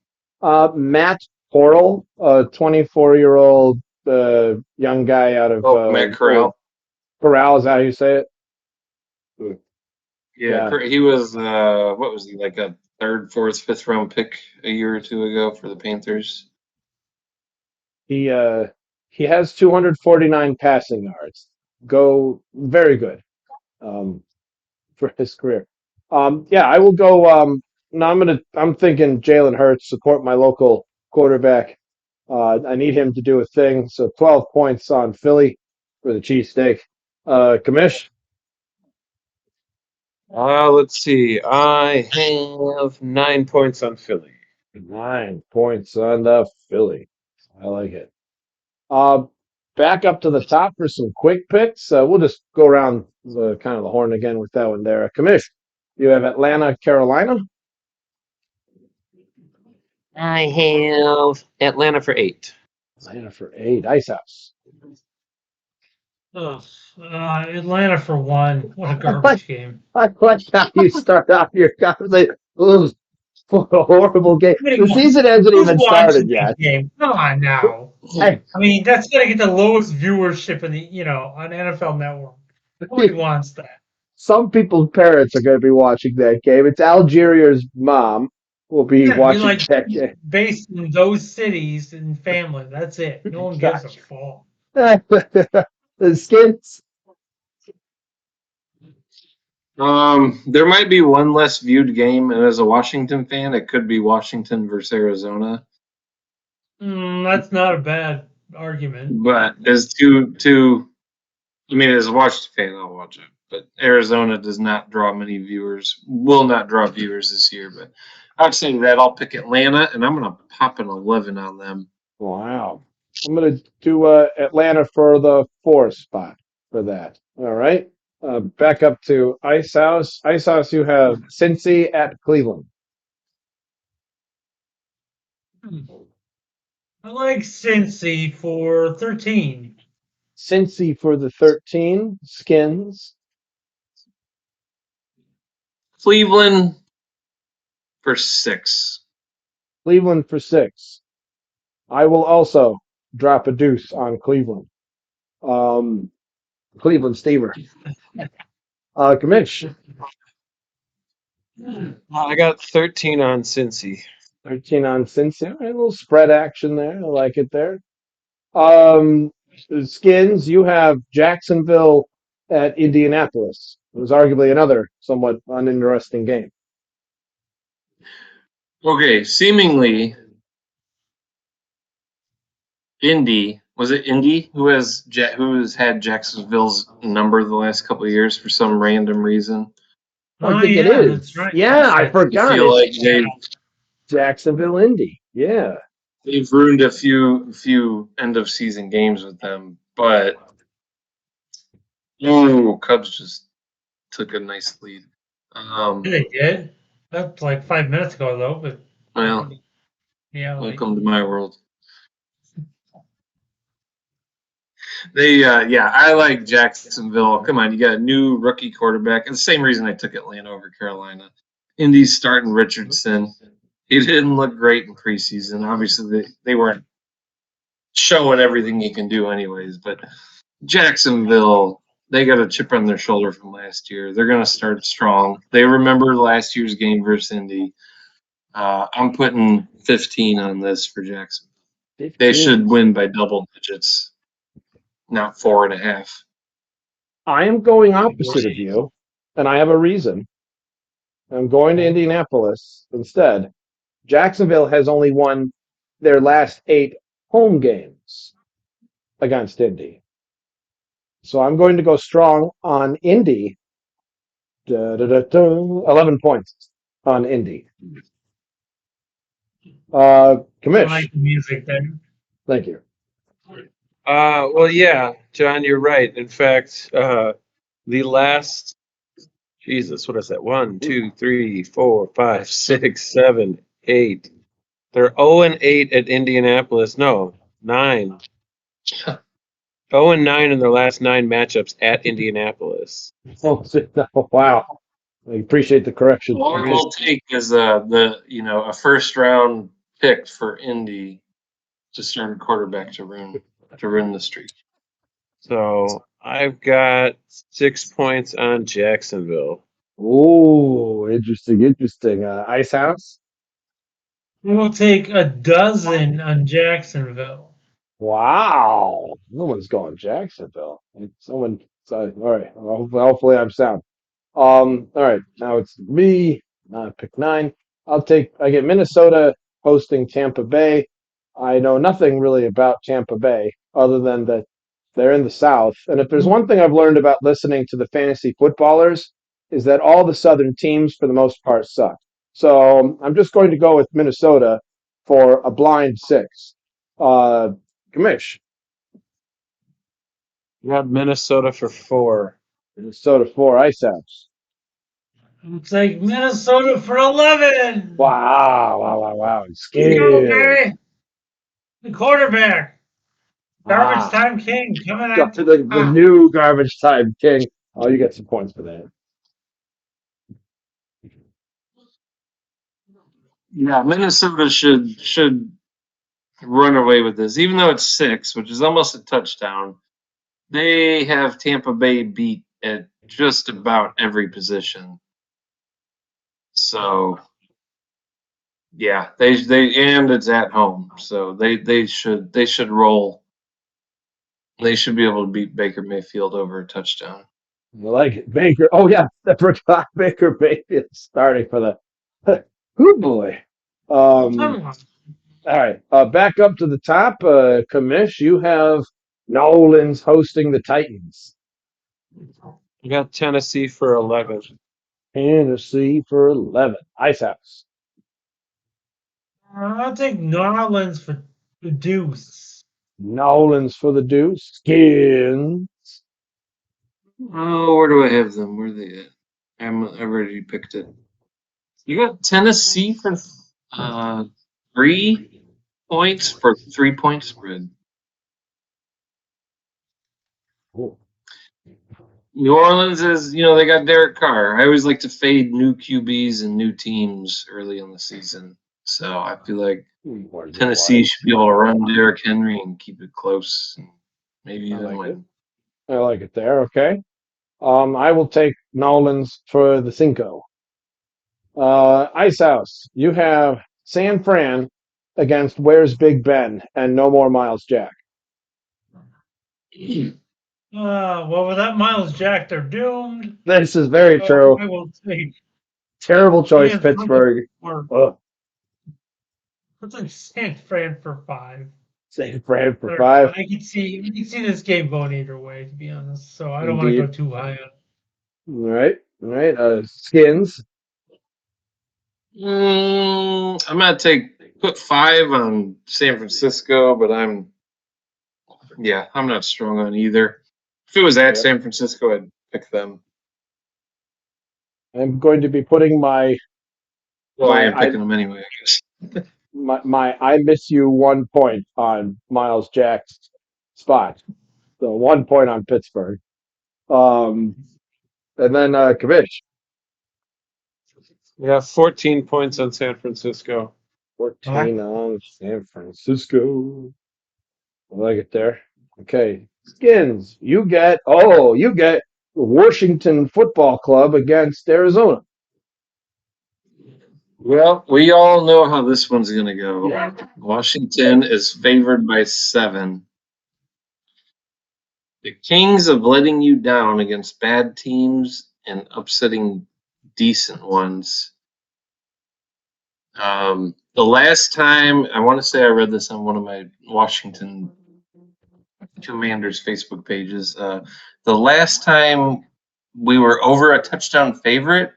Matt Portal, a 24-year-old young guy out of Matt Corral. Corral, is that how you say it? Yeah, Yeah. he was what was he, like a third, fourth, fifth round pick a year or two ago for the Panthers? He has 249 passing yards. Go very good for his career. Yeah, I will go. No, I'm thinking Jalen Hurts, support my local quarterback. I need him to do a thing. So 12 points on Philly for the cheesesteak. Commish, Let's see. I have 9 points on Philly. 9 points on the Philly. I like it. Uh, Back up to the top for some quick picks. We'll just go around the kind of the horn again with that one there. Commish, you have Atlanta, Carolina. I have Atlanta for 8. Atlanta for 8. Ice House. Ugh, Atlanta for 1. What a I like, garbage game. I like how you start off your conversation. Ugh, what a horrible game. Nobody The wants. season hasn't Who's even started watching yet. that game? Come on now. Hey, I mean, that's gonna get the lowest viewership in the on NFL Network. Nobody wants that. some people's parents are going to be watching that game. It's Algeria's mom will be Yeah, I mean, watching like that game. based in those cities and family. That's it. No one gives a Gotcha. fuck. The Skins. There might be one less viewed game, and as a Washington fan, it could be Washington versus Arizona. That's not a bad argument. But as two, I mean, as a Washington fan, I'll watch it. But Arizona does not draw many viewers. Will not draw viewers this year. But outside of that, I'll pick Atlanta, and I'm gonna pop an 11 on them. Wow. I'm going to do Atlanta for the 4th spot for that. All right. Back up to Ice House. Ice House, you have Cincy at Cleveland. I like Cincy for 13. Cincy for the 13. Skins. Cleveland for 6. Cleveland for 6. I will also drop a deuce on Cleveland. Cleveland Steamer. Commish. I got 13 on Cincy. 13 on Cincy. All right, a little spread action there. I like it there. Um, Skins, you have Jacksonville at Indianapolis. It was arguably another somewhat uninteresting game. Okay, seemingly Indy, was it Indy who has had Jacksonville's number the last couple of years for some random reason? I Oh think it yeah, that's is. right. Yeah, I That's I forgot. feel like It's Jacksonville Indy. Yeah. they've ruined a few end of season games with them, but Cubs just took a nice lead. they did. That's like 5 minutes ago though, but Well, yeah, like, welcome to my world. I like Jacksonville. Come on, you got a new rookie quarterback. And the same reason I took Atlanta over Carolina. Indy's starting Richardson. He didn't look great in preseason. Obviously, they weren't showing everything he can do, anyways. But Jacksonville, they got a chip on their shoulder from last year. They're going to start strong. They remember last year's game versus Indy. I'm putting 15 on this for Jacksonville. 15. They should win by double digits, not 4.5. I am going opposite of you, and I have a reason. I'm going to Indianapolis instead. Jacksonville has only won their last 8 home games against Indy. So I'm going to go strong on Indy. 11 points on Indy. I Commish, like the music there. thank you. Well, yeah, John, you're right. In fact, the last, Jesus, what is that? 1, 2, 3, 4, 5, 6, 7, 8. They're 0-8 at Indianapolis. No, 9. 0-9 in their last 9 matchups at Indianapolis. Oh, wow. I appreciate the correction. All we'll take is a first round pick for Indy to start a quarterback to ruin the streak. So I've got 6 points on Jacksonville. Oh, interesting, interesting. Ice House. We'll take a dozen on Jacksonville. Wow. No one's going Jacksonville. Someone. All right. Well, hopefully I'm sound. All right. Now it's me. Pick nine. I get Minnesota hosting Tampa Bay. I know nothing really about Tampa Bay other than that they're in the South. And if there's one thing I've learned about listening to the fantasy footballers is that all the Southern teams, for the most part, suck. So I'm just going to go with Minnesota for a blind six. Uh, Kamish, You got Minnesota for 4. Minnesota for Ice House. We'll take Minnesota for 11. Wow, wow, wow, wow. Let's go, Scared. baby. The quarterback. Garbage Ah, time king coming got at to you. the new garbage time king. Oh, you get some points for that. Yeah, Minnesota should run away with this, even though it's 6, which is almost a touchdown. They have Tampa Bay beat at just about every position. So yeah, they and it's at home, so they should roll. They should be able to beat Baker Mayfield over a touchdown. I like it. Baker. Oh, yeah. I forgot Baker Mayfield starting for the. Oh, boy. Um, Come on. all right. Back up to the top. Kamish, you have Nolan's hosting the Titans. You got Tennessee for 11. Tennessee for 11. Ice House. I'll take New Orleans for the deuce. Nolan's for the Deuce. Skins. Oh, where do I have them? Where are they at? I already picked it. You got Tennessee for 3 points for 3 point spread. Cool. New Orleans is, they got Derek Carr. I always like to fade new QBs and new teams early in the season. So I feel like Tennessee should be able to run Derrick Henry and keep it close, and maybe even win. I like it there. Okay. I will take Nolan's for the Cinco. Ice House. You have San Fran against Where's Big Ben and no more Miles Jack. Well, with that Miles Jack, they're doomed. This is very So true. I will take Terrible choice, San Fran Pittsburgh. for. Ugh. I'll take San Fran for 5. San Fran for But 5. I can see this game going either way, to be honest. So I don't want to Indeed. go too high on. All right. All right. Skins. I'm gonna put 5 on San Francisco, but I'm not strong on either. If it was at San Francisco, I'd pick them. I'm going to be putting my Well, I am picking them anyway, I guess. my I miss you 1 point on Miles Jack's spot. So 1 point on Pittsburgh. And then Kavish. You got 14 points on San Francisco. 14 on San Francisco. I like it there. Okay. Skins. You get the Washington Football Club against Arizona. Well, we all know how this one's gonna go. Washington is favored by 7. The Kings of letting you down against bad teams and upsetting decent ones. The last time, I want to say I read this on one of my Washington Commanders Facebook pages. The last time we were over a touchdown favorite,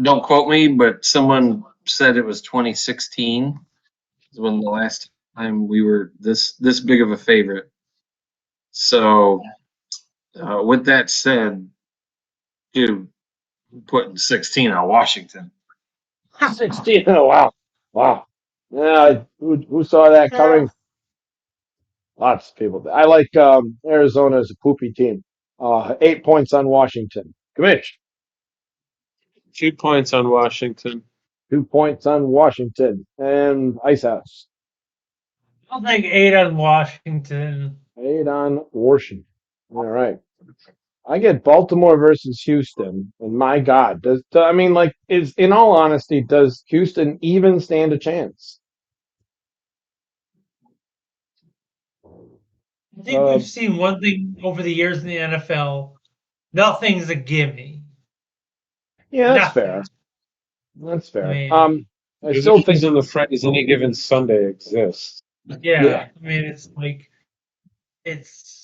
don't quote me, but someone said it was 2016 when the last time we were this big of a favorite. So, with that said, dude, putting 16 on Washington. 16. Oh, wow. Wow. Yeah, who saw that coming? Lots of people. I like Arizona as a poopy team. 8 points on Washington. Kamish. 2 points on Washington. 2 points on Washington. And Ice House. I'll take 8 on Washington. 8 on Washington. All right. I get Baltimore versus Houston, and my God, I mean, like, is in all honesty, does Houston even stand a chance? I think Uh, we've seen one thing over the years in the NFL. Nothing's a gimme. yeah, that's fair. Nothing. That's I fair. mean, I There's still a think, reason the phrase any given Sunday exists. yeah. yeah. I mean, it's like it's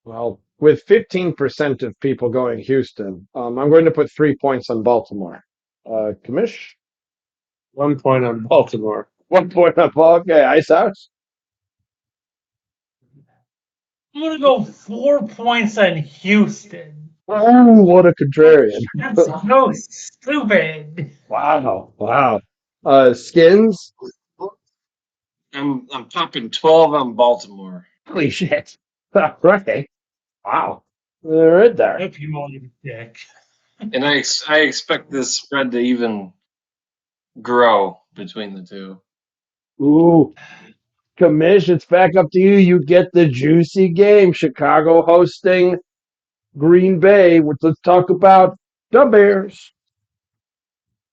Well, with 15% of people going Houston, I'm going to put 3 points on Baltimore. Commish, 1 point on Baltimore. 1 point on Ball. Okay, Ice House. I'm gonna go 4 points on Houston. Oh, what a contrarian! That's so stupid. Wow, wow. Skins. I'm popping 12 on Baltimore. Holy shit! Right. Wow. They're right there. Hope you all need a dick. And I expect this spread to even grow between the two. Ooh, Commish, it's back up to you. You get the juicy game. Chicago hosting Green Bay. Let's talk about the Bears.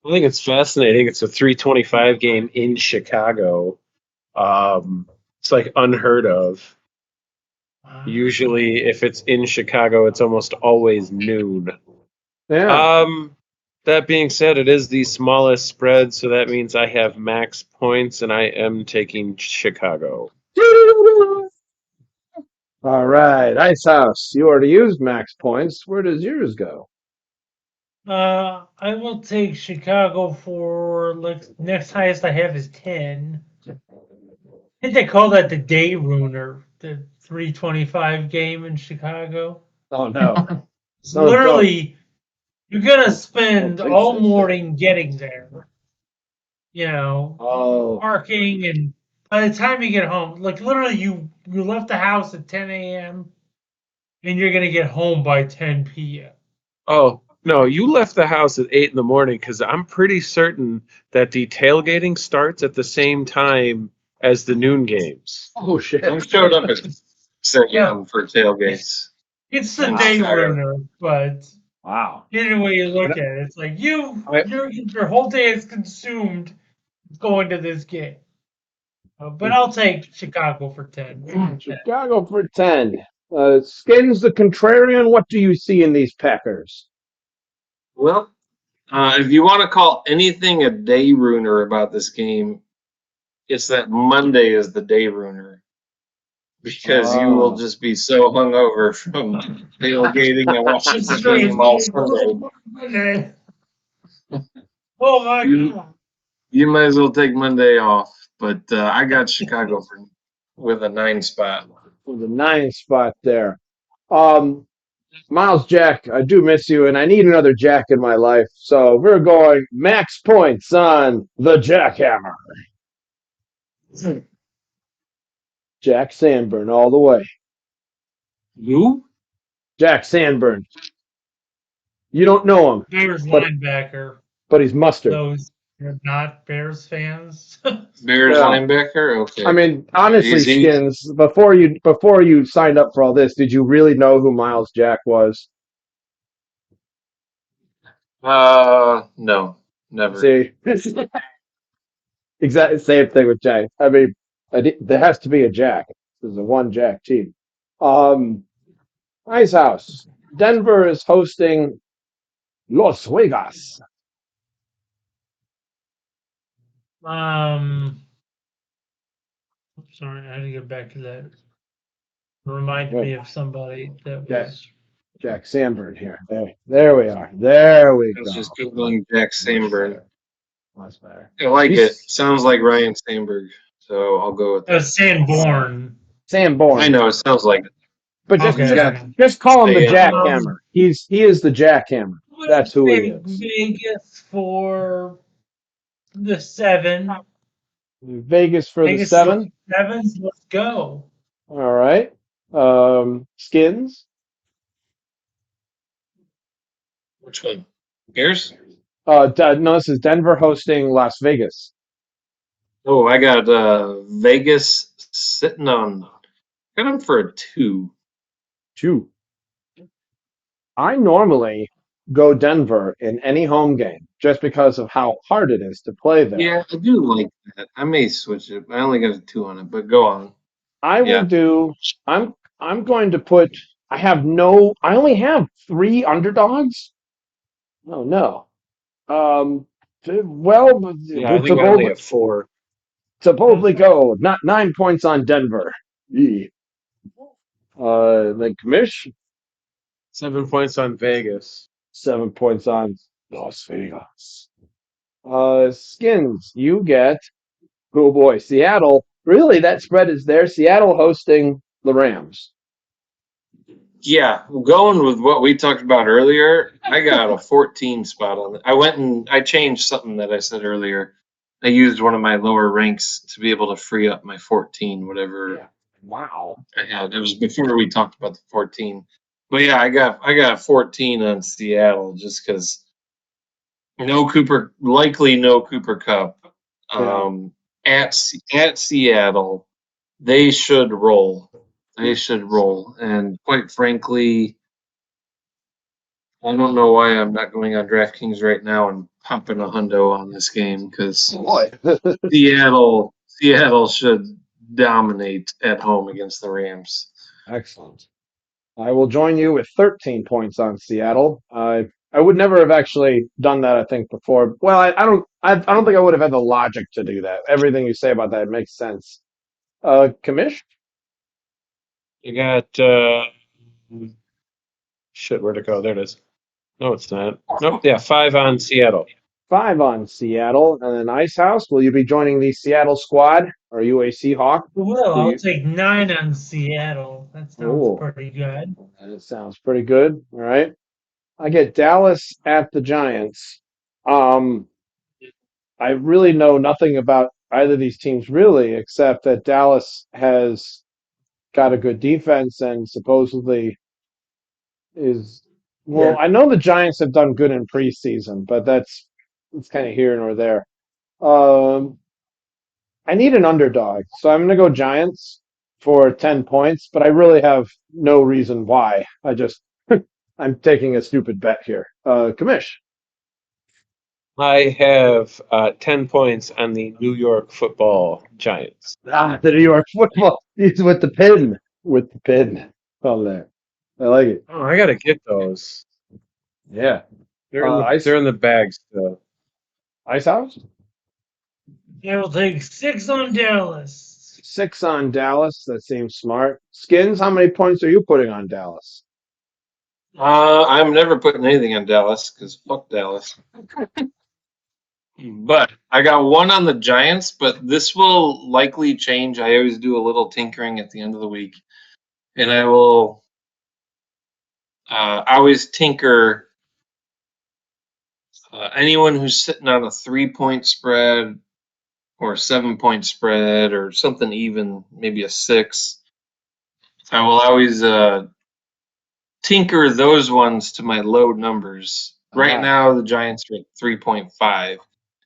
I think it's fascinating. It's a 325 game in Chicago. It's like unheard of. Usually, if it's in Chicago, it's almost always noon. Yeah. That being said, it is the smallest spread, so that means I have max points, and I am taking Chicago. All right, Ice House. You already used max points. Where does yours go? I will take Chicago for like next highest I have is 10. I think they call that the day ruiner, the 325 game in Chicago. Oh no, It's no, don't. literally you're gonna Don't spend think all so. morning getting there. Oh, Parking, and by the time you get home, like literally you left the house at 10 a.m. and you're gonna get home by 10 p.m. Oh, no, you left the house at 8 in the morning because I'm pretty certain that the tailgating starts at the same time as the noon games. oh I shit! showed up at 6 Yeah, a.m. for tailgates. it's the in Wow, day Chicago. ruiner, but wow. either way you And look at it, it's like I, your whole day is consumed going to this game. But I'll take Chicago for 10. Chicago for 10. Skins the contrarian. What do you see in these Packers? Well, if you want to call anything a day ruiner about this game, it's that Monday is the day ruiner because you will Oh, just be so hungover from tailgating and watching It's the true. game all Sunday. Oh my You god. you might as well take Monday off. But I got Chicago for with a 9 spot. the 9 spot there. Um, Miles Jack, I do miss you, and I need another Jack in my life. So we're going max points on the Jackhammer. Jack Sanborn all the way. you? Jack Sanborn. You don't know him, Bears but linebacker. he's mustard. Those are not Bears fans. Bears Yeah. linebacker. Okay. I mean, Yeah, honestly, Skins, before you signed up for all this, did you really know who Miles Jack was? No, never. See, exactly same thing with Jack. I mean, there has to be a Jack. There's a one Jack team. Um, Ice House. Denver is hosting Las Vegas. Sorry, I had to get back to that. Reminded me of somebody that Jack, was. Jack Sanborn here. There we are. There we I was go. just googling Jack Much Sandberg. better. Much better. I like it. He's Sounds like Ryan Sandberg, so I'll go with that. Sanborn. I Sanborn. know it sounds like it. But just You Okay. just got Okay. just call him the stay in the know. Jackhammer. He is the Jackhammer. I'm gonna That's who he take is. Vegas for the 7. Vegas for the Vegas is up 7. 7s. Let's go. All right. Skins. Which one? Bears? No, this is Denver hosting Las Vegas. Oh, I got Vegas sitting on Got him for a 2. 2. I normally go Denver in any home game just because of how hard it is to play there. Yeah, I do like that. I may switch it. I only got a 2 on it, but go on. I will Yeah. do. I'm going to put. I only have 3 underdogs. Oh no. Well, Yeah, I think I only have 4. to boldly go. Not 9 points on Denver. Yee. Then Commish 7 points on Vegas. 7 points on Las Vegas. Skins, you get. Oh boy, Seattle. Really, that spread is there. Seattle hosting the Rams. Yeah, going with what we talked about earlier, I got a 14 spot on it. I went and I changed something that I said earlier. I used one of my lower ranks to be able to free up my 14, whatever Yeah. Wow. I had. It was before we talked about the 14. But yeah, I got 14 on Seattle just because likely no Cooper Cup. Yeah. At Seattle, they should roll. They should roll. And quite frankly, I don't know why I'm not going on DraftKings right now and pumping a hundo on this game because Boy. Seattle should dominate at home against the Rams. Excellent. I will join you with 13 points on Seattle. I would never have actually done that, I think, before. Well, I don't think I would have had the logic to do that. Everything you say about that makes sense. Commish? You got shit, where'd it go? There it is. No, it's not. Nope, yeah, 5 on Seattle. 5 on Seattle. And then Ice House, will you be joining the Seattle squad? Are you a Seahawk? Well, Do I'll you- take 9 on Seattle. That sounds Oh, pretty good. that sounds pretty good. All right. I get Dallas at the Giants. Um, I really know nothing about either of these teams really, except that Dallas has got a good defense and supposedly is well, Yeah. I know the Giants have done good in preseason, but it's kind of here nor there. Um, I need an underdog, so I'm gonna go Giants for 10 points, but I really have no reason why. I'm taking a stupid bet here. Commish. I have 10 points on the New York Football Giants. The New York football. He's with the pin. With the pin on there. I like it. Oh, I gotta get those. Yeah. They're in the Ice they're in the bag still. Ice House? I will take 6 on Dallas. 6 on Dallas. That seems smart. Skins, how many points are you putting on Dallas? I'm never putting anything on Dallas because fuck Dallas. But I got 1 on the Giants, but this will likely change. I always do a little tinkering at the end of the week, and I will always tinker anyone who's sitting on a 3-point spread or a 7-point spread or something even, maybe a 6. I will always tinker those ones to my low numbers. Right now, the Giants are at 3.5.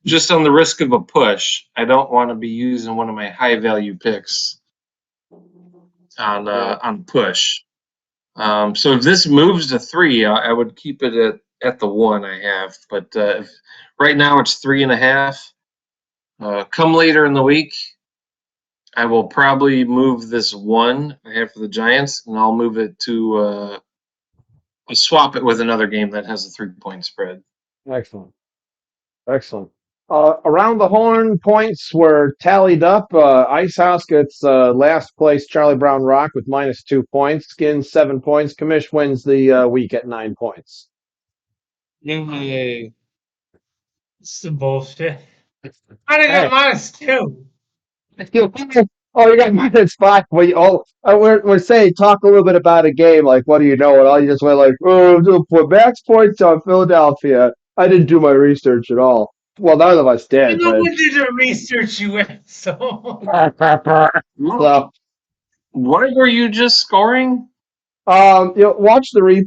Just on the risk of a push, I don't want to be using one of my high value picks on push. So if this moves to 3, I would keep it at the 1 I have. But right now it's 3.5. Come later in the week, I will probably move this 1 I have for the Giants, and I'll move it to I'll swap it with another game that has a 3-point spread. Excellent. Excellent. Around the horn points were tallied up. Ice House gets last place Charlie Brown Rock with -2 points. Skins 7 points. Commish wins the week at 9 points. Yay. It's some bullshit. I got -2. Oh, you got -5. We're saying talk a little bit about a game. Like, what do you know? And all you just went like, oh, for max points on Philadelphia. I didn't do my research at all. Well, none of us did, No but one did the research you went, so. so What were you just scoring? watch the replay.